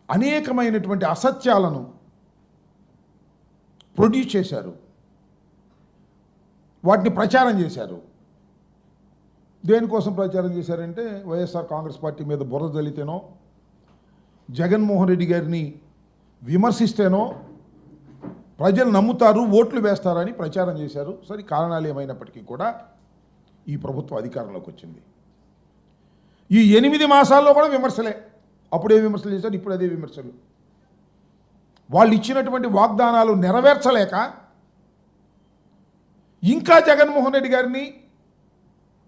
అనేకమైనటువంటి అసత్యాలను ప్రొడ్యూస్ చేశారు, వాటిని ప్రచారం చేశారు. దేనికోసం ప్రచారం చేశారంటే వైఎస్ఆర్ కాంగ్రెస్ పార్టీ మీద బురద జల్లితేనో, జగన్మోహన్ రెడ్డి గారిని విమర్శిస్తేనో ప్రజలు నమ్ముతారు, ఓట్లు వేస్తారని ప్రచారం చేశారు. సరే, కారణాలు ఏమైనప్పటికీ కూడా ఈ ప్రభుత్వం అధికారంలోకి వచ్చింది. ఈ 8 మాసాల్లో కూడా విమర్శలే. అప్పుడే విమర్శలు చేశారు, ఇప్పుడు అదే విమర్శలు. వాళ్ళు ఇచ్చినటువంటి వాగ్దానాలు నెరవేర్చలేక ఇంకా జగన్మోహన్ రెడ్డి గారిని,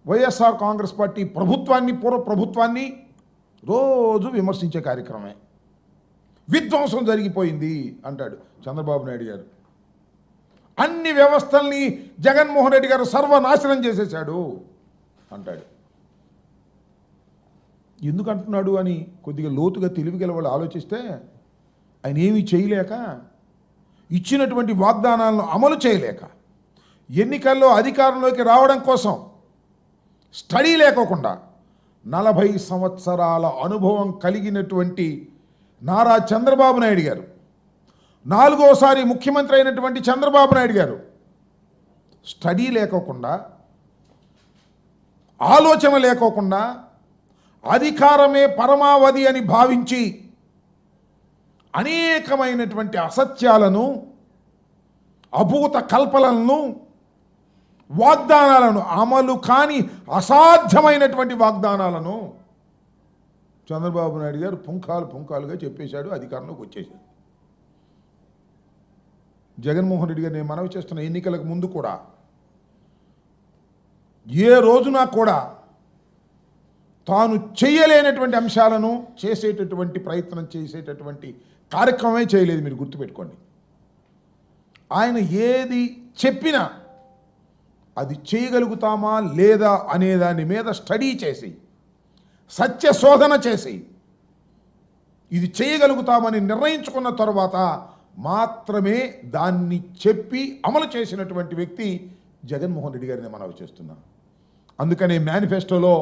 వైఎస్ఆర్ కాంగ్రెస్ పార్టీ ప్రభుత్వాన్ని, పూర్వ ప్రభుత్వాన్ని రోజు విమర్శించే కార్యక్రమమే. విధ్వంసం జరిగిపోయింది అంటాడు చంద్రబాబు నాయుడు గారు. అన్ని వ్యవస్థల్ని జగన్మోహన్ రెడ్డి గారు సర్వనాశనం చేసేశాడు అంటాడు. ఎందుకు అంటున్నాడు అని కొద్దిగా లోతుగా తెలివిగల వాళ్ళు ఆలోచిస్తే, ఆయన ఏమీ చేయలేక, ఇచ్చినటువంటి వాగ్దానాలను అమలు చేయలేక, ఎన్నికల్లో అధికారంలోకి రావడం కోసం స్టడీ లేకోకుండా 40 సంవత్సరాల అనుభవం కలిగినటువంటి నారా చంద్రబాబు నాయుడు గారు, 4వసారి ముఖ్యమంత్రి అయినటువంటి చంద్రబాబు నాయుడు గారు స్టడీ లేకోకుండా, ఆలోచన లేకోకుండా, అధికారమే పరమావధి అని భావించి అనేకమైనటువంటి అసత్యాలను, అభూత కల్పనలను, వాగ్దానాలను, అమలు కాని అసాధ్యమైనటువంటి వాగ్దానాలను చంద్రబాబు నాయుడు గారు పుంఖాలుగా చెప్పేశాడు, అధికారంలోకి వచ్చేశాడు. జగన్మోహన్ రెడ్డి గారు నేను మనవి చేస్తున్న ఎన్నికలకు ముందు కూడా ఏ రోజున కూడా తాను చేయలేనటువంటి అంశాలను చేసేటటువంటి ప్రయత్నం చేసేటటువంటి కార్యక్రమమే చేయలేదు. మీరు గుర్తుపెట్టుకోండి. ఆయన ఏది చెప్పినా అది చేయగలుగుతామా లేదా అనే దాని మీద స్టడీ చేసి, సత్య శోధన చేసి, ఇది చేయగలుగుతామని నిర్ణయించుకున్న తర్వాత మాత్రమే దాన్ని చెప్పి అమలు చేసినటువంటి వ్యక్తి జగన్మోహన్ రెడ్డి గారిని మనవి చేస్తున్నాం. అందుకనే మేనిఫెస్టోలో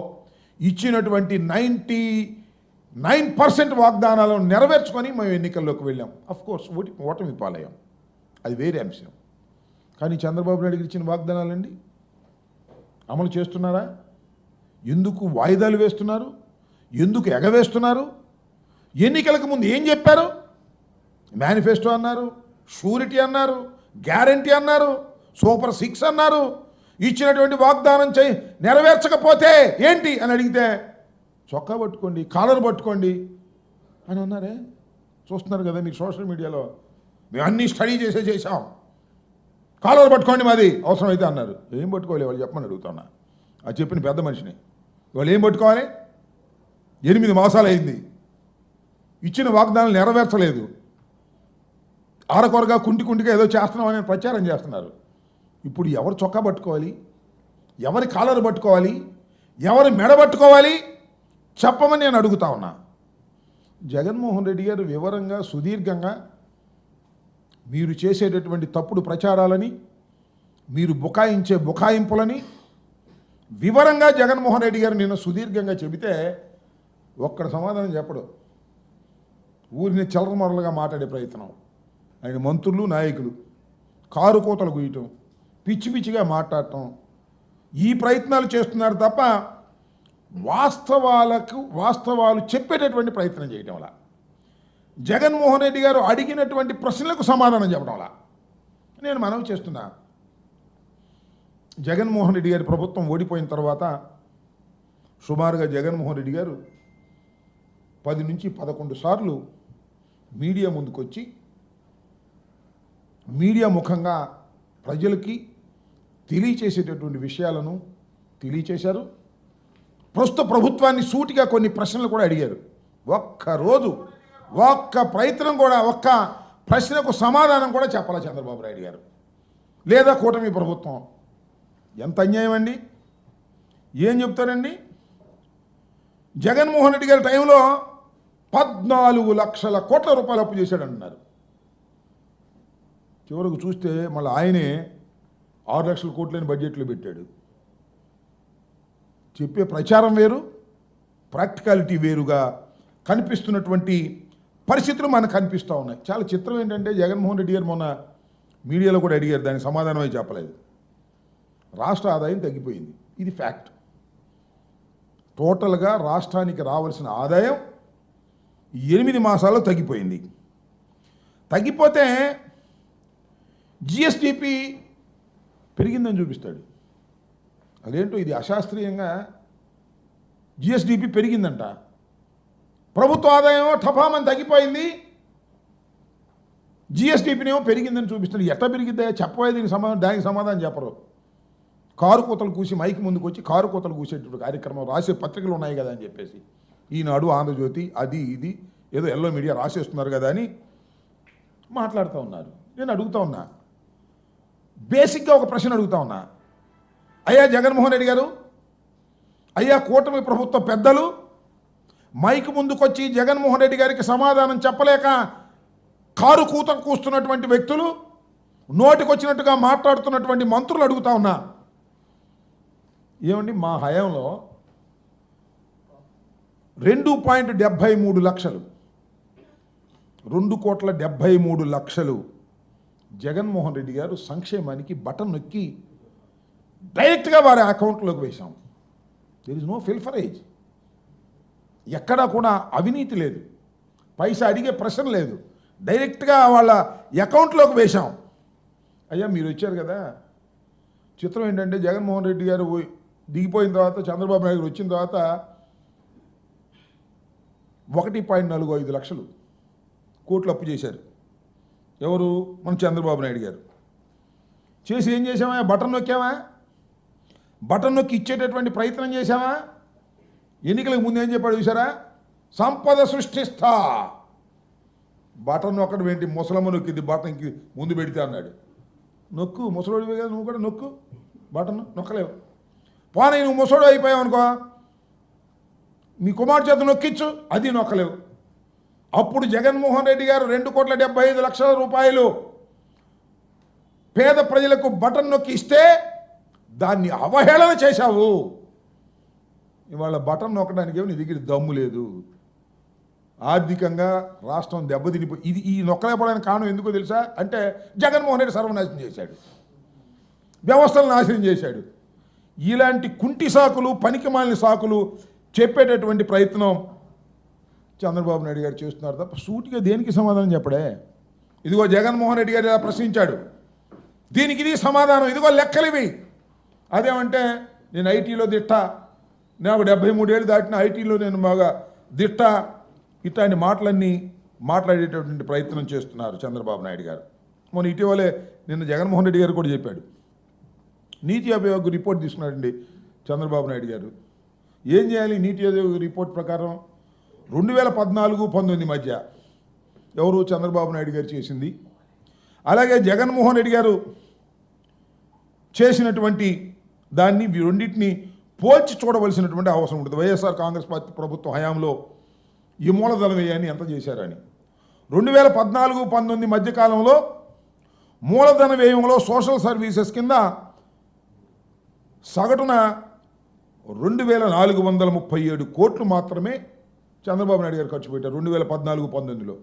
ఇచ్చినటువంటి 99% వాగ్దానాలను నెరవేర్చుకొని మేము ఎన్నికల్లోకి వెళ్ళాం. అఫ్కోర్స్ ఓటమి పాలయ్యాం, అది వేరే అంశం. కానీ చంద్రబాబు నాయుడు ఇచ్చిన వాగ్దానాలండి అమలు చేస్తున్నారా? ఎందుకు వాయిదాలు వేస్తున్నారు? ఎందుకు ఎగవేస్తున్నారు? ఎన్నికలకు ముందు ఏం చెప్పారు? మేనిఫెస్టో అన్నారు, షూరిటీ అన్నారు, గ్యారంటీ అన్నారు, సూపర్ 6 అన్నారు. ఇచ్చినటువంటి వాగ్దానం నెరవేర్చకపోతే ఏంటి అని అడిగితే చొక్కా పట్టుకోండి, కాలర్ పట్టుకోండి అని అన్నారే. చూస్తున్నారు కదా మీరు సోషల్ మీడియాలో. మేము అన్నీ స్టడీ చేసాం, కాలర్ పట్టుకోండి మాది అవసరమైతే అన్నారు. ఏం పట్టుకోవాలి వాళ్ళు చెప్పమని అడుగుతున్నా. అది చెప్పిన పెద్ద మనిషిని. వాళ్ళు ఏం పట్టుకోవాలి? 8 మాసాలు అయింది, ఇచ్చిన వాగ్దానాలు నెరవేర్చలేదు, ఆరకొరగా కుంటిగా ఏదో చేస్తున్నామని ప్రచారం చేస్తున్నారు. ఇప్పుడు ఎవరు చొక్కా పట్టుకోవాలి, ఎవరి కాలర్ పట్టుకోవాలి, ఎవరి మెడ పట్టుకోవాలి చెప్పమని నేను అడుగుతా ఉన్నా. జగన్మోహన్ రెడ్డి గారు వివరంగా, సుదీర్ఘంగా మీరు చేసేటటువంటి తప్పుడు ప్రచారాలని, మీరు బుకాయించే బుకాయింపులని వివరంగా జగన్మోహన్ రెడ్డి గారు నిన్న సుదీర్ఘంగా చెబితే ఒక్కడ సమాధానం చెప్పడు. ఊరిని చిల్లరమరలుగా మాట్లాడే ప్రయత్నం, ఆయన మంత్రులు, నాయకులు కారు కోతలు గుయ్యటం, పిచ్చి పిచ్చిగా మాట్లాడటం, ఈ ప్రయత్నాలు చేస్తున్నారు తప్ప వాస్తవాలు చెప్పేటటువంటి ప్రయత్నం చేయటం వల్ల, జగన్మోహన్ రెడ్డి గారు అడిగినటువంటి ప్రశ్నలకు సమాధానం చెప్పడం వల్ల నేను మనవి చేస్తున్నా. జగన్మోహన్ రెడ్డి గారి ప్రభుత్వం ఓడిపోయిన తర్వాత సుమారుగా జగన్మోహన్ రెడ్డి గారు 10 నుంచి 11 సార్లు మీడియా ముందుకొచ్చి మీడియా ముఖంగా ప్రజలకి తెలియచేసేటటువంటి విషయాలను తెలియచేశారు. ప్రస్తుత ప్రభుత్వాన్ని సూటిగా కొన్ని ప్రశ్నలు కూడా అడిగారు. ఒక్క ప్రయత్నం కూడా, ఒక్క ప్రశ్నకు సమాధానం కూడా చెప్పాల చంద్రబాబు నాయుడు గారు లేదా కూటమి ప్రభుత్వం. ఎంత అన్యాయం అండి! ఏం చెప్తారండి? జగన్మోహన్ రెడ్డి గారి టైంలో 14 లక్షల కోట్ల రూపాయలు అప్పు చేశాడంటున్నారు. చివరకు చూస్తే మళ్ళీ ఆయనే 6 లక్షల కోట్లని బడ్జెట్లో పెట్టాడు. చెప్పే ప్రచారం వేరు, ప్రాక్టికాలిటీ వేరుగా కనిపిస్తున్నటువంటి పరిస్థితులు మనకు కనిపిస్తూ ఉన్నాయి. చాలా చిత్రం ఏంటంటే జగన్మోహన్ రెడ్డి గారు మొన్న మీడియాలో కూడా అడిగారు, దానికి సమాధానమే చెప్పలేదు. రాష్ట్ర ఆదాయం తగ్గిపోయింది, ఇది ఫ్యాక్ట్. టోటల్గా రాష్ట్రానికి రావాల్సిన ఆదాయం 8 మాసాల్లో తగ్గిపోయింది. తగ్గిపోతే జిఎస్డిపి పెరిగిందని చూపిస్తాడు. అదేంటో ఇది అశాస్త్రీయంగా జిఎస్డిపి పెరిగిందంట, ప్రభుత్వ ఆదాయం టపామని తగ్గిపోయింది, జిఎస్డిపినేమో పెరిగిందని చూపిస్తాడు. ఎట్లా పెరిగిద్దా చెప్పబోయే దానికి సమాధానం చెప్పరు. కారు కూతలు కూసి మైకి ముందుకు వచ్చి కారు కూతలు కూసేటువంటి కార్యక్రమం రాసే పత్రికలు ఉన్నాయి కదా అని చెప్పేసి ఈనాడు, ఆంధ్రజ్యోతి, అది ఇది ఏదో ఎల్లో మీడియా రాసేస్తున్నారు కదా అని మాట్లాడుతూ ఉన్నారు. నేను అడుగుతా ఉన్నా, బేసిక్గా ఒక ప్రశ్న అడుగుతా ఉన్నా. అయ్యా జగన్మోహన్ రెడ్డి గారు, అయ్యా కూటమి ప్రభుత్వ పెద్దలు, మైక్ ముందుకొచ్చి జగన్మోహన్ రెడ్డి గారికి సమాధానం చెప్పలేక కారు కూతలు కూస్తున్నటువంటి వ్యక్తులు, నోటికొచ్చినట్టుగా మాట్లాడుతున్నటువంటి మంత్రులు అడుగుతా ఉన్నా, ఏమండి మా హయాంలో 2.73 లక్షలు 2,73,00,000 జగన్మోహన్ రెడ్డి గారు సంక్షేమానికి బటన్ నొక్కి డైరెక్ట్గా వారి అకౌంట్లోకి వేశాం. దెర్ ఇస్ నో ఫిల్ఫరేజ్, ఎక్కడా కూడా అవినీతి లేదు, పైసా అడిగే ప్రశ్న లేదు, డైరెక్ట్గా వాళ్ళ అకౌంట్లోకి వేశాం. అయ్యా మీరు వచ్చారు కదా, చిత్రం ఏంటంటే జగన్మోహన్ రెడ్డి గారు దిగిపోయిన తర్వాత చంద్రబాబు నాయుడు గారు వచ్చిన తర్వాత 1.45 లక్షలు కోట్లు అప్పు చేశారు. ఎవరు? మన చంద్రబాబు నాయుడు గారు. చేసి ఏం చేసామా? బటన్ నొక్కామా? బటన్ నొక్కి ఇచ్చేటటువంటి ప్రయత్నం చేశామా? ఎన్నికలకు ముందు ఏం చెప్పాడు చూసారా? సంపద సృష్టిస్తా. బటన్ నొక్కడం ఏంటి? ముసలమ్మ నొక్కింది బటన్కి ముందు పెడితే అన్నాడు. నొక్కు, ముసలోడివే కదా నువ్వు కూడా నొక్కు, బటన్ నొక్కలేవు. పోనీ నువ్వు ముసలోడు అయిపోయావు అనుకో, నీ కుమార్ చేత నొక్కించు, అది నొక్కలేవు. అప్పుడు జగన్మోహన్ రెడ్డి గారు 2,75,00,000 రూపాయలు పేద ప్రజలకు బటన్ నొక్కి ఇస్తే దాన్ని అవహేళన చేశావు. ఇవాళ బటన్ నొక్కడానికి ఏమో నీ దగ్గర దమ్ము లేదు. ఆర్థికంగా రాష్ట్రం దెబ్బతినిపోయి ఈ నొక్కలేకపోవడానికి కారణం ఎందుకో తెలుసా? అంటే జగన్మోహన్ రెడ్డి సర్వనాశనం చేశాడు, వ్యవస్థలను నాశనం చేశాడు. ఇలాంటి కుంటి సాకులు, పనికిమాలిన సాకులు చెప్పేటటువంటి ప్రయత్నం చంద్రబాబు నాయుడు గారు చేస్తున్నారు తప్ప సూటిగా దేనికి సమాధానం చెప్పడే. ఇదిగో జగన్మోహన్ రెడ్డి గారు ఇలా ప్రశ్నించాడు, దీనికి ఇది సమాధానం, ఇదిగో లెక్కలివి. అదేమంటే నేను ఐటీలో దిట్ట, నాకు 73 ఏళ్ళు దాటిన ఐటీలో నేను బాగా దిట్ట, ఇట్లాంటి మాటలన్నీ మాట్లాడేటటువంటి ప్రయత్నం చేస్తున్నారు చంద్రబాబు నాయుడు గారు. మొన్న ఇటీవలే నిన్న జగన్మోహన్ రెడ్డి గారు కూడా చెప్పాడు, నీతి ఆయోగ్ రిపోర్ట్ తీసుకున్నాడండి చంద్రబాబు నాయుడు గారు. ఏం చేయాలి? నీతి ఆయోగ్ రిపోర్ట్ ప్రకారం 2014-19 మధ్య ఎవరు? చంద్రబాబు నాయుడు గారు చేసింది, అలాగే జగన్మోహన్ రెడ్డి గారు చేసినటువంటి దాన్ని రెండింటిని పోల్చి చూడవలసినటువంటి అవసరం ఉంటుంది. వైఎస్ఆర్ కాంగ్రెస్ పార్టీ ప్రభుత్వం హయాంలో ఈ మూలధన వ్యయాన్ని ఎంత చేశారని. 2014-19 మధ్యకాలంలో మూలధన వ్యయంలో సోషల్ సర్వీసెస్ కింద సగటున 2,437 కోట్లు మాత్రమే చంద్రబాబు నాయుడు గారు ఖర్చు పెట్టారు 2014-19లో.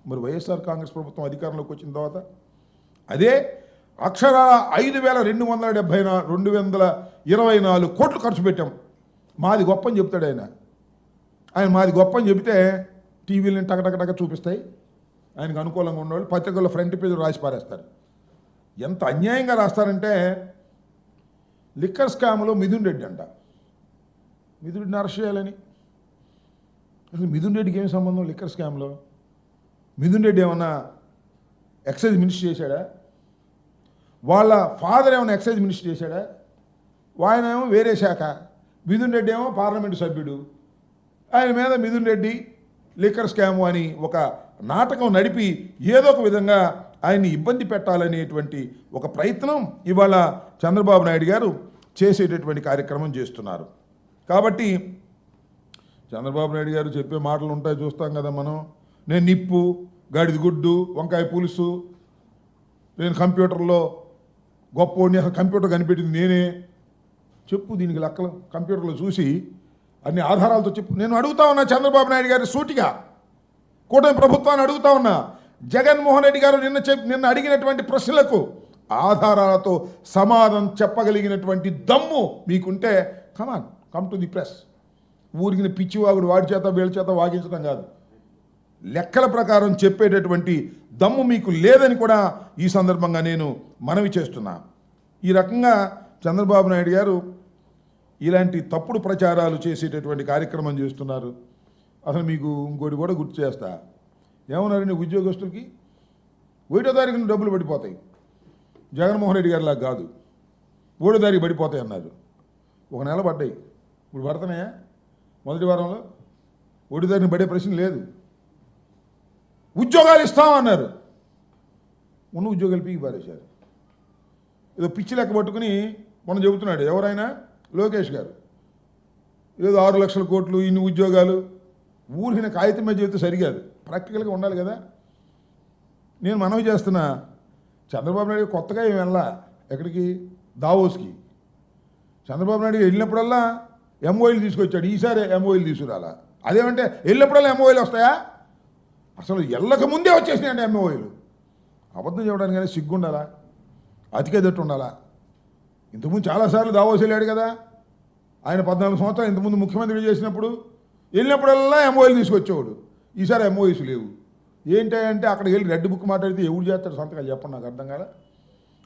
మరి వైఎస్ఆర్ కాంగ్రెస్ ప్రభుత్వం అధికారంలోకి వచ్చిన తర్వాత అదే అక్షరాల 5,224 కోట్లు ఖర్చు పెట్టాం. మాది గొప్ప అని చెప్తాడు ఆయన. మాది గొప్ప అని చెబితే టీవీలను టకటకటక చూపిస్తాయి, ఆయనకు అనుకూలంగా ఉన్నవాళ్ళు పత్రికల్లో ఫ్రంట్ పేజీలు రాసి పారేస్తారు. ఎంత అన్యాయంగా రాస్తారంటే, లిక్కర్ స్కామ్లో మిథున్ రెడ్డి అంట, మిథున్ రెడ్డిని అరెస్ట్ చేయాలని. అసలు మిథున్ రెడ్డికి ఏమి సంబంధం లిక్కర్ స్కామ్లో? మిథున్ రెడ్డి ఏమన్నా ఎక్సైజ్ మినిస్టర్ చేశాడా? వాళ్ళ ఫాదర్ ఏమైనా ఎక్సైజ్ మినిస్టర్ చేశాడా? ఆయన ఏమో వేరే శాఖ, మిథున్ రెడ్డి ఏమో పార్లమెంటు సభ్యుడు. ఆయన మీద మిథున్ రెడ్డి లిక్కర్ స్కాము అని ఒక నాటకం నడిపి ఏదో ఒక విధంగా ఆయన్ని ఇబ్బంది పెట్టాలనేటువంటి ఒక ప్రయత్నం ఇవాళ చంద్రబాబు నాయుడు గారు చేసేటటువంటి కార్యక్రమం చేస్తున్నారు. కాబట్టి చంద్రబాబు నాయుడు గారు చెప్పే మాటలు ఉంటాయి, చూస్తాం కదా మనం. నేను నిప్పు, గాడిద గుడ్డు, వంకాయ పులుసు, నేను కంప్యూటర్లో గొప్పోడిని, అసలు కంప్యూటర్ కనిపెట్టింది నేనే, చెప్పు దీనికి లెక్కలు కంప్యూటర్లో చూసి అన్ని ఆధారాలతో చెప్పు. నేను అడుగుతా ఉన్నా చంద్రబాబు నాయుడు గారి సూటిగా, కూటమి ప్రభుత్వాన్ని అడుగుతా ఉన్నా, జగన్మోహన్ రెడ్డి గారు నిన్న అడిగినటువంటి ప్రశ్నలకు ఆధారాలతో సమాధానం చెప్పగలిగినటువంటి దమ్ము మీకుంటే కమ్ టు ది ప్రెస్. ఊరికి పిచ్చివాగుడు వాడి చేత వీళ్ళ చేత వాగించడం కాదు, లెక్కల ప్రకారం చెప్పేటటువంటి దమ్ము మీకు లేదని కూడా ఈ సందర్భంగా నేను మనవి చేస్తున్నా. ఈ రకంగా చంద్రబాబు నాయుడు గారు ఇలాంటి తప్పుడు ప్రచారాలు చేసేటటువంటి కార్యక్రమం చేస్తున్నారు. అసలు మీకు ఇంకోటి కూడా గుర్తు చేస్తా, ఏమన్నారండి ఉద్యోగస్తులకి 1వ తారీఖున డబ్బులు పడిపోతాయి, జగన్మోహన్ రెడ్డి గారిలా కాదు 3వ తారీఖు పడిపోతాయి అన్నారు. 1 నెల పడ్డాయి, ఇప్పుడు పడుతున్నాయా? మొదటి వారంలో 1వ తారీఖున పడే ప్రశ్న లేదు. ఉద్యోగాలు ఇస్తామన్నారు, ఉన్న ఉద్యోగాలు పీకి పారేశారు. ఏదో పిచ్చి లెక్క పట్టుకుని మనం చెబుతున్నాడు ఎవరైనా, లోకేష్ గారు ఏదో 6 లక్షల కోట్లు ఇన్ని ఉద్యోగాలు, ఊరిన కాగితం మీద చెబితే సరికాదు, ప్రాక్టికల్గా ఉండాలి కదా. నేను మనవి చేస్తున్నా, చంద్రబాబు నాయుడు కొత్తగా ఏమి వెళ్ళా ఎక్కడికి, దావోస్కి. చంద్రబాబు నాయుడు వెళ్ళినప్పుడల్లా ఎంఓఈలు తీసుకొచ్చాడు, ఈసారి ఎంఓఈలు తీసుకురాలా. అదేమంటే వెళ్ళినప్పుడల్లా ఎంఓఈలు వస్తాయా? అసలు వెళ్ళక ముందే వచ్చేసినాయండి ఎంఓఈలు. అబద్ధం చెప్పడానికి కానీ సిగ్గుండాలా, అతికేదట్టు ఉండాలా. ఇంతకుముందు చాలాసార్లు దావోస్ వెళ్ళాడు కదా ఆయన, 14 సంవత్సరాలు ఇంతకుముందు ముఖ్యమంత్రి చేసినప్పుడు వెళ్ళినప్పుడల్లా ఎంఓఈలు తీసుకొచ్చేవాడు. ఈసారి ఎంఓఈస్ లేవు. ఏంటంటే అక్కడికి వెళ్ళి రెడ్ బుక్ మాట్లాడితే ఎవరు చేస్తాడు సంతకాలు చెప్పండి, నాకు అర్థం కాలే.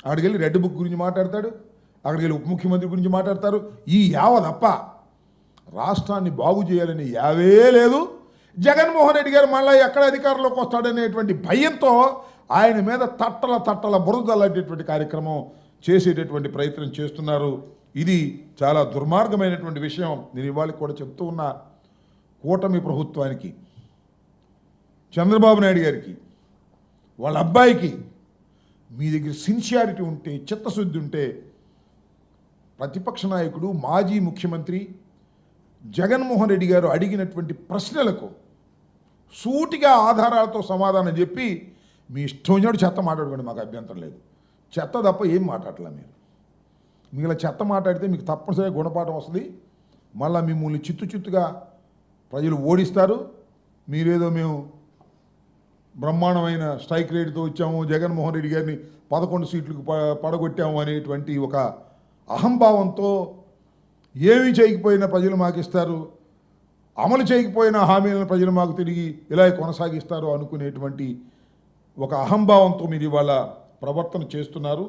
అక్కడికి వెళ్ళి రెడ్ బుక్ గురించి మాట్లాడతాడు, అక్కడికి వెళ్ళి ఉప ముఖ్యమంత్రి గురించి మాట్లాడతారు. ఈ యావ తప్ప రాష్ట్రాన్ని బాగు చేయాలని యావే లేదు. జగన్మోహన్ రెడ్డి గారు మళ్ళీ ఎక్కడ అధికారంలోకి వస్తాడనేటువంటి భయంతో ఆయన మీద తట్టల బురదలాంటిటువంటి కార్యక్రమం చేసేటటువంటి ప్రయత్నం చేస్తున్నారు. ఇది చాలా దుర్మార్గమైనటువంటి విషయం. నేను ఇవాళ కూడా చెప్తూ ఉన్నా, కూటమి ప్రభుత్వానికి, చంద్రబాబు నాయుడు గారికి, వాళ్ళ అబ్బాయికి మీ దగ్గర సిన్సియారిటీ ఉంటే, చిత్తశుద్ధి ఉంటే, ప్రతిపక్ష నాయకుడు మాజీ ముఖ్యమంత్రి జగన్మోహన్ రెడ్డి గారు అడిగినటువంటి ప్రశ్నలకు సూటిగా ఆధారాలతో సమాధానం చెప్పి మీ ఇష్టం వచ్చినట్టు చెత్త మాట్లాడుకోండి, మాకు అభ్యంతరం లేదు. చెత్త తప్ప ఏం మాట్లాడలే మీరు. మిగిలిన చెత్త మాట్లాడితే మీకు తప్పనిసరిగా గుణపాఠం వస్తుంది. మళ్ళీ మిమ్మల్ని చిత్తుగా ప్రజలు ఓడిస్తారు. మీరేదో మేము బ్రహ్మాండమైన స్ట్రైక్ రేటుతో వచ్చాము, జగన్మోహన్ రెడ్డి గారిని 11 సీట్లకు పడగొట్టాము అనేటువంటి ఒక అహంభావంతో ఏమీ చేయకపోయినా ప్రజలు మాకు ఇస్తారు, అమలు చేయకపోయిన హామీలను ప్రజలు మాకు తిరిగి ఇలా కొనసాగిస్తారు అనుకునేటువంటి ఒక అహంభావంతో మీరు ఇవాళ ప్రవర్తన చేస్తున్నారు.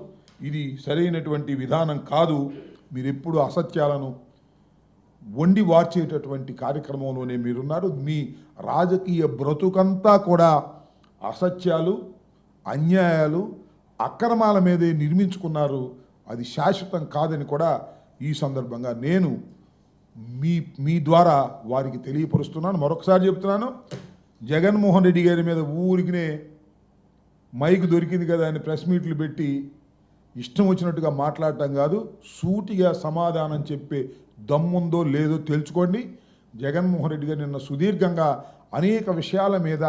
ఇది సరైనటువంటి విధానం కాదు. మీరు ఎప్పుడు అసత్యాలను వండి వార్చేటటువంటి కార్యక్రమంలోనే మీరున్నారు. మీ రాజకీయ బ్రతుకంతా కూడా అసత్యాలు, అన్యాయాలు, అక్రమాల మీదే నిర్మించుకున్నారు. అది శాశ్వతం కాదని కూడా ఈ సందర్భంగా నేను మీ ద్వారా వారికి తెలియపరుస్తున్నాను. మరొకసారి చెప్తున్నాను, జగన్మోహన్ రెడ్డి గారి మీద ఊరికినే మైక్ దొరికింది కదా అని ప్రెస్ మీట్లు పెట్టి ఇష్టం వచ్చినట్టుగా మాట్లాడటం కాదు, సూటిగా సమాధానం చెప్పే దమ్ముందో లేదో తెలుసుకోండి. జగన్మోహన్ రెడ్డి గారు నిన్న సుదీర్ఘంగా అనేక విషయాల మీద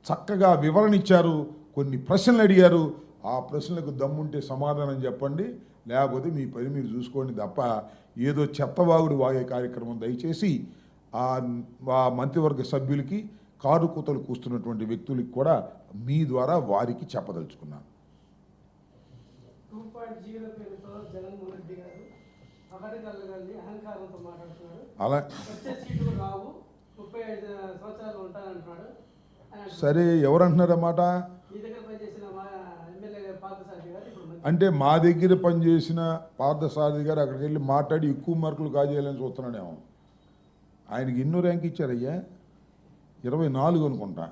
చక్కగా వివరణ ఇచ్చారు, కొన్ని ప్రశ్నలు అడిగారు. ఆ ప్రశ్నలకు దమ్ముంటే సమాధానం చెప్పండి, లేకపోతే మీ పని మీరు చూసుకోండి తప్ప ఏదో చెత్తవాగుడు వాగే కార్యక్రమం దయచేసి ఆ మంత్రివర్గ సభ్యులకి, కారు కూతలు కూస్తున్నటువంటి వ్యక్తులకి కూడా మీ ద్వారా వారికి చెప్పదలుచుకున్నాను. అలా సరే, ఎవరంటున్నారన్నమాట? అంటే మా దగ్గర పనిచేసిన పార్థసారథి గారు అక్కడికి వెళ్ళి మాట్లాడి ఎక్కువ మార్కులు కాజేయాలని చూస్తున్నాడేమో. ఆయనకి ఎన్నో ర్యాంక్ ఇచ్చారయ్యా, 24 అనుకుంటా.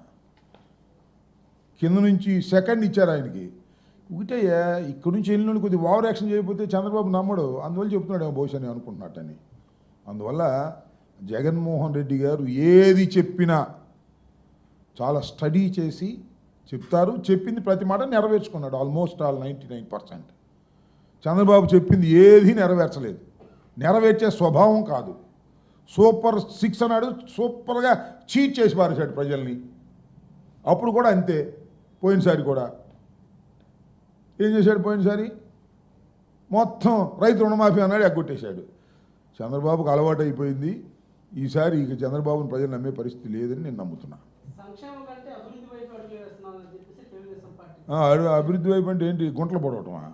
కింద నుంచి సెకండ్ ఇచ్చారు ఆయనకి. ఒకటయ్యా, ఇక్కడి నుంచి వెళ్ళిన కొద్దిగా ఓవర్ యాక్షన్ చేయకపోతే చంద్రబాబు నమ్మడు, అందువల్ల చెప్తున్నాడు బహుశా నేను అనుకుంటున్నట్టని. అందువల్ల జగన్మోహన్ రెడ్డి గారు ఏది చెప్పినా చాలా స్టడీ చేసి చెప్తారు. చెప్పింది ప్రతి మాట నెరవేర్చుకున్నాడు, ఆల్మోస్ట్ ఆల్ 99%. చంద్రబాబు చెప్పింది ఏది నెరవేర్చలేదు, నెరవేర్చే స్వభావం కాదు. సూపర్ 6 అన్నాడు, సూపర్గా చీట్ చేసి పారేశాడు ప్రజల్ని. అప్పుడు కూడా అంతే, పోయినసారి కూడా ఏం చేశాడు? పోయినసారి మొత్తం రైతు రుణమాఫీ అన్నాడు, ఎగ్గొట్టేశాడు. చంద్రబాబుకు అలవాటు అయిపోయింది. ఈసారి ఇక చంద్రబాబుని ప్రజలు నమ్మే పరిస్థితి లేదని నేను నమ్ముతున్నా. సంక్షేమం కంటే అభివృద్ధి వైపు అడుగులు వేస్తున్నామని చెప్పేసి తెలుగుదేశం పార్టీ. అభివృద్ధి వైపు అంటే ఏంటి? గుంటలు పడవటమా?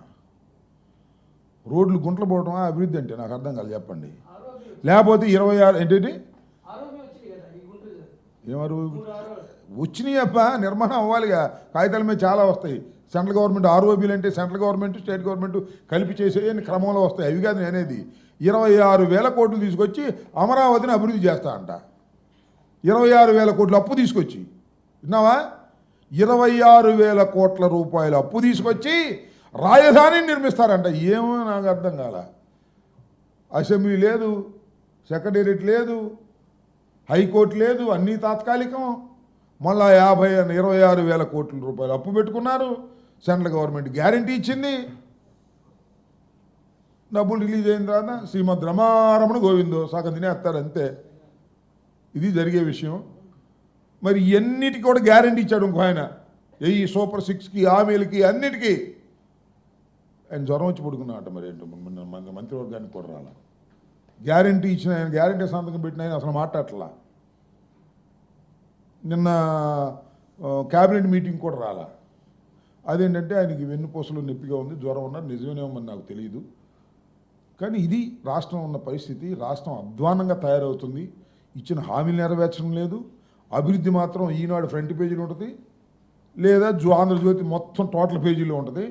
రోడ్లు గుంటలు పోవటమా అభివృద్ధి అంటే? నాకు అర్థం కాదు, చెప్పండి. లేకపోతే 26 ఏంటి ఏమారు వచ్చినాయి అప్ప, నిర్మాణం అవ్వాలిగా. కాగితాల మీద చాలా వస్తాయి. సెంట్రల్ గవర్నమెంట్ ఆర్ఓబీలు అంటే సెంట్రల్ గవర్నమెంట్ స్టేట్ గవర్నమెంట్ కలిపి చేసే క్రమంలో వస్తాయి. అవి కాదు నేనేది. 26,000 కోట్లు తీసుకొచ్చి అమరావతిని అభివృద్ధి చేస్తా అంట. 26,000 కోట్లు అప్పు తీసుకొచ్చి, విన్నావా? 26,000 కోట్ల రూపాయలు అప్పు తీసుకొచ్చి రాజధానిని నిర్మిస్తారంట. ఏమో నాకు అర్థం కాల. అసెంబ్లీ లేదు, సెక్రటేరియట్ లేదు, హైకోర్టు లేదు, అన్నీ తాత్కాలికం. మళ్ళా 26,000 కోట్ల రూపాయలు అప్పు పెట్టుకున్నారు. సెంట్రల్ గవర్నమెంట్ గ్యారంటీ ఇచ్చింది. డబ్బులు రిలీజ్ అయిన తర్వాత శ్రీమద్ రమారమణ గోవిందో సగం తినేస్తారు అంతే. ఇది జరిగే విషయం. మరి ఎన్నిటికీ కూడా గ్యారంటీ ఇచ్చాడు ఇంకో ఆయన. ఈ సూపర్ 6కి హామీలకి అన్నిటికీ ఆయన జ్వరం వచ్చి పడుకున్నాట. మరి ఏంటో మంత్రివర్గానికి కూడా రాల. గ్యారంటీ ఇచ్చిన ఆయన, గ్యారంటీ సంతకం పెట్టిన ఆయన అసలు మాట్లాడట్లా. నిన్న క్యాబినెట్ మీటింగ్ కూడా రాలా. అదేంటంటే ఆయనకి వెన్నుపూసలు నొప్పిగా ఉంది, జ్వరం ఉన్నారు. నిజమేమని నాకు తెలియదు. కానీ ఇది రాష్ట్రం ఉన్న పరిస్థితి. రాష్ట్రం అధ్వానంగా తయారవుతుంది. ఇచ్చిన హామీలు నెరవేర్చడం లేదు. అభివృద్ధి మాత్రం ఈనాడు ఫ్రంట్ పేజీలో ఉంటుంది, లేదా ఆంధ్రజ్యోతి మొత్తం టోటల్ పేజీలో ఉంటుంది.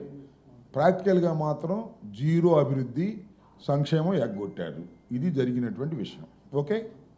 ప్రాక్టికల్గా మాత్రం జీరో అభివృద్ధి, సంక్షేమం ఎగ్గొట్టాడు. ఇది జరిగినటువంటి విషయం. ఓకే.